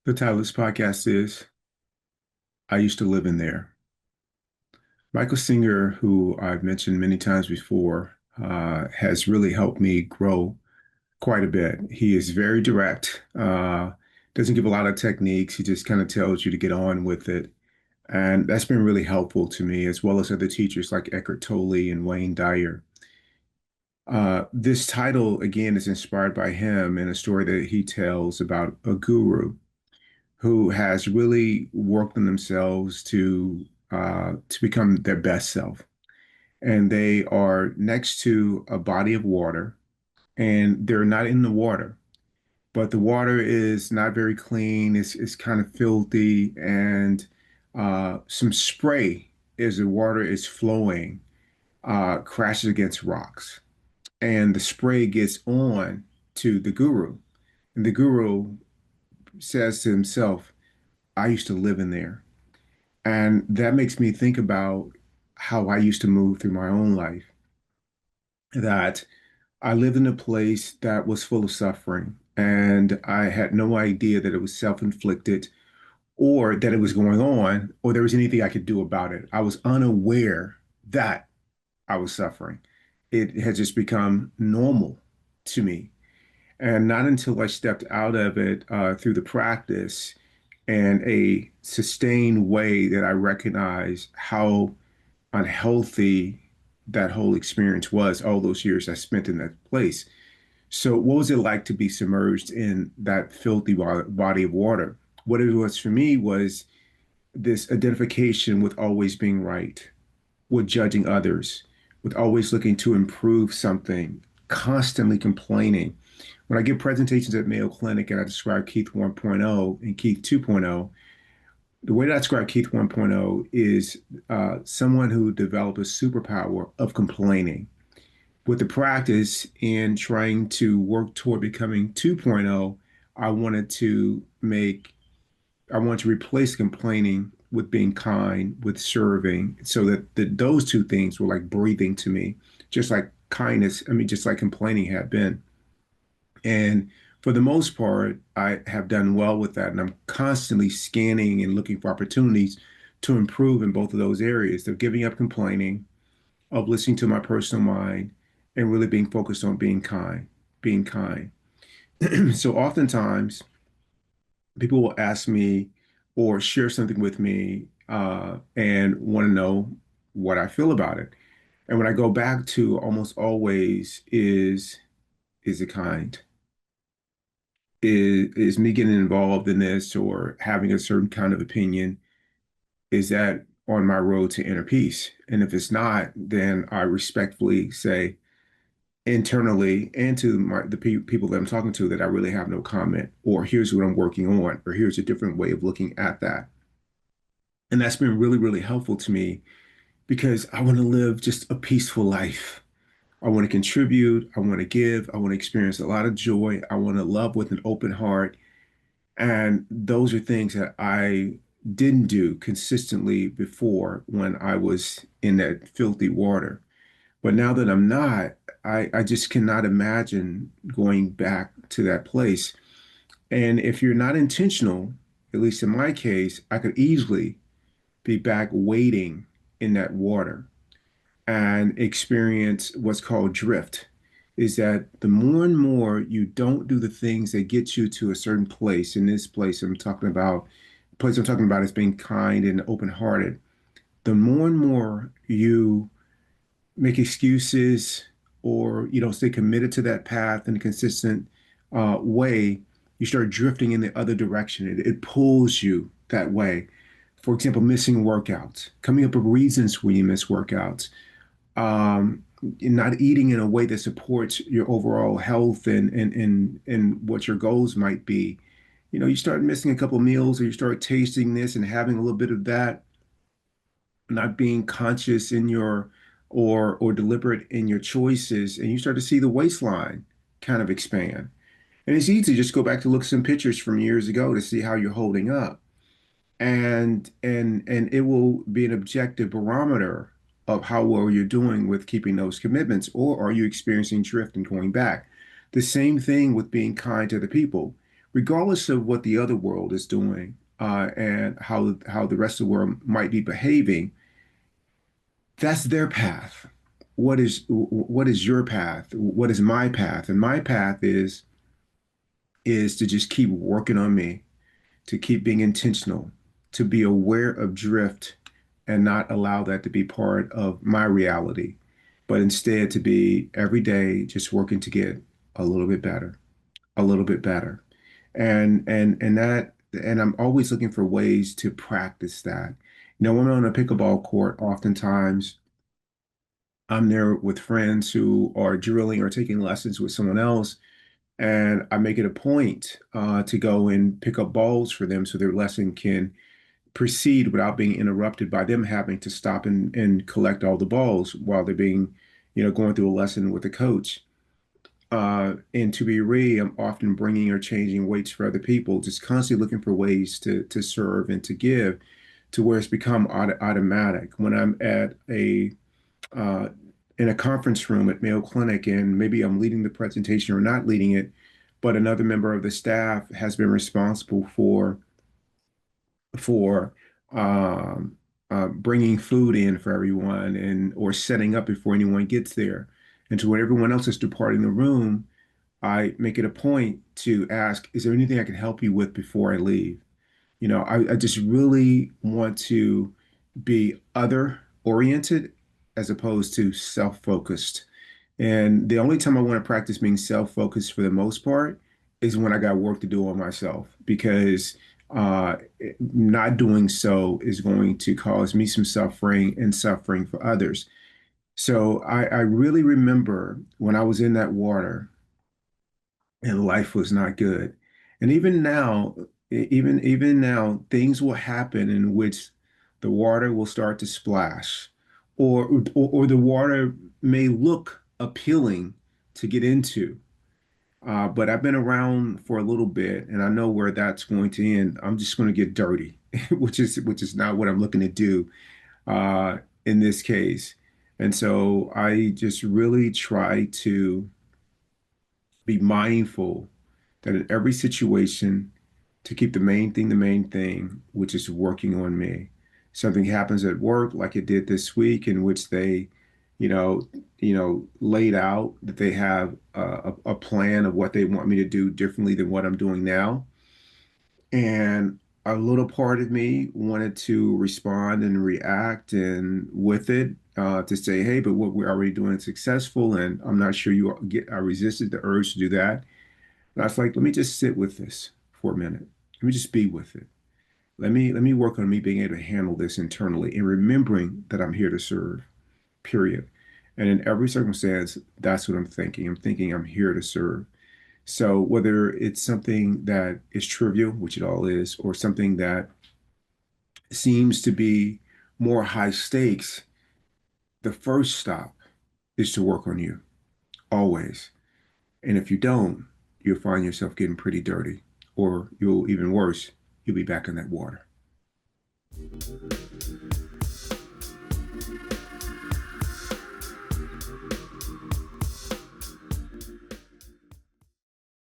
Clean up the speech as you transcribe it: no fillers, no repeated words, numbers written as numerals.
The title of this podcast is I Used to Live in There. Michael Singer, who I've mentioned many times before, has really helped me grow quite a bit. He is very direct, doesn't give a lot of techniques. He just kind of tells you to get on with it. And that's been really helpful to me, as well as other teachers like Eckhart Tolle and Wayne Dyer. This title, again, is inspired by him and a story that he tells about a guru who has really worked on themselves to become their best self. And they are next to a body of water, and they're not in the water, but the water is not very clean. It's kind of filthy, and some spray as the water is flowing crashes against rocks, and the spray gets on to the guru, and the guru says to himself, "I used to live in there." And that makes me think about how I used to move through my own life, that I lived in a place that was full of suffering, and I had no idea that it was self-inflicted or that it was going on or there was anything I could do about it. I was unaware that I was suffering. It had just become normal to me. And not until I stepped out of it through the practice and a sustained way that I recognized how unhealthy that whole experience was, all those years I spent in that place. So, what was it like to be submerged in that filthy body of water? What it was for me was this identification with always being right, with judging others, with always looking to improve something, constantly complaining. When I give presentations at Mayo Clinic and I describe Keith 1.0 and Keith 2.0, the way that I describe Keith 1.0 is someone who developed a superpower of complaining. With the practice in trying to work toward becoming 2.0, I wanted to make, I wanted to replace complaining with being kind, with serving, so that those two things were like breathing to me, just like kindness, I mean, just like complaining had been. And for the most part, I have done well with that. And I'm constantly scanning and looking for opportunities to improve in both of those areas of giving up complaining, of listening to my personal mind, and really being focused on being kind, being kind. So oftentimes people will ask me or share something with me and want to know what I feel about it. And when I go back to almost always is it kind? Is me getting involved in this or having a certain kind of opinion, is that on my road to inner peace? And if it's not, then I respectfully say internally and to the people that I'm talking to that I really have no comment, or here's what I'm working on, or here's a different way of looking at that. And that's been really, really helpful to me because I want to live just a peaceful life. I want to contribute. I want to give. I want to experience a lot of joy. I want to love with an open heart. And those are things that I didn't do consistently before when I was in that filthy water. But now that I'm not, I just cannot imagine going back to that place. And if you're not intentional, at least in my case, I could easily be back wading in that water and experience what's called drift. Is that the more and more you don't do the things that get you to a certain place, in this place I'm talking about is being kind and open-hearted, the more and more you make excuses or you don't stay committed to that path in a consistent way, you start drifting in the other direction. It pulls you that way. For example, missing workouts, coming up with reasons where you miss workouts, not eating in a way that supports your overall health and what your goals might be. You know, you start missing a couple meals or you start tasting this and having a little bit of that, not being conscious in your or deliberate in your choices, and you start to see the waistline kind of expand. And it's easy to just go back to look at some pictures from years ago to see how you're holding up. And it will be an objective barometer of how well you're doing with keeping those commitments, or are you experiencing drift and going back? The same thing with being kind to the people. regardless of what the other world is doing, and how the rest of the world might be behaving, that's their path. What is your path? What is my path? And my path is to just keep working on me, to keep being intentional, to be aware of drift and not allow that to be part of my reality, but instead to be every day just working to get a little bit better, a little bit better. And I'm always looking for ways to practice that. You know, when I'm on a pickleball court, oftentimes I'm there with friends who are drilling or taking lessons with someone else, and I make it a point to go and pick up balls for them so their lesson can proceed without being interrupted by them having to stop and collect all the balls while they're being, going through a lesson with the coach. And ToBeRe, I'm often bringing or changing weights for other people, just constantly looking for ways to serve and to give, to where it's become automatic. When I'm at a uh, in a conference room at Mayo Clinic, and maybe I'm leading the presentation or not leading it, but another member of the staff has been responsible for um, bringing food in for everyone and or setting up before anyone gets there. And to when everyone else is departing the room, I make it a point to ask, is there anything I can help you with before I leave? I just really want to be other oriented as opposed to self-focused. And the only time I want to practice being self-focused for the most part is when I got work to do on myself, because not doing so is going to cause me some suffering and suffering for others. So I really remember when I was in that water and life was not good. And even now, even now, things will happen in which the water will start to splash, or the water may look appealing to get into. But I've been around for a little bit, and I know where that's going to end. I'm just going to get dirty, which is not what I'm looking to do uh, in this case. And so I just really try to be mindful that in every situation, to keep the main thing, which is working on me. Something happens at work, like it did this week, in which they, laid out that they have a plan of what they want me to do differently than what I'm doing now. And a little part of me wanted to respond and react and with it to say, hey, but what we're already doing is successful, and I'm not sure you get. I resisted the urge to do that. And I was like, let me just sit with this for a minute. Let me just be with it. Let me work on me being able to handle this internally and remembering that I'm here to serve, period. And in every circumstance, that's what I'm thinking. I'm thinking I'm here to serve. So whether it's something that is trivial, which it all is, or something that seems to be more high stakes, the first stop is to work on you, always. And if you don't, you'll find yourself getting pretty dirty, or you'll, even worse, you'll be back in that water.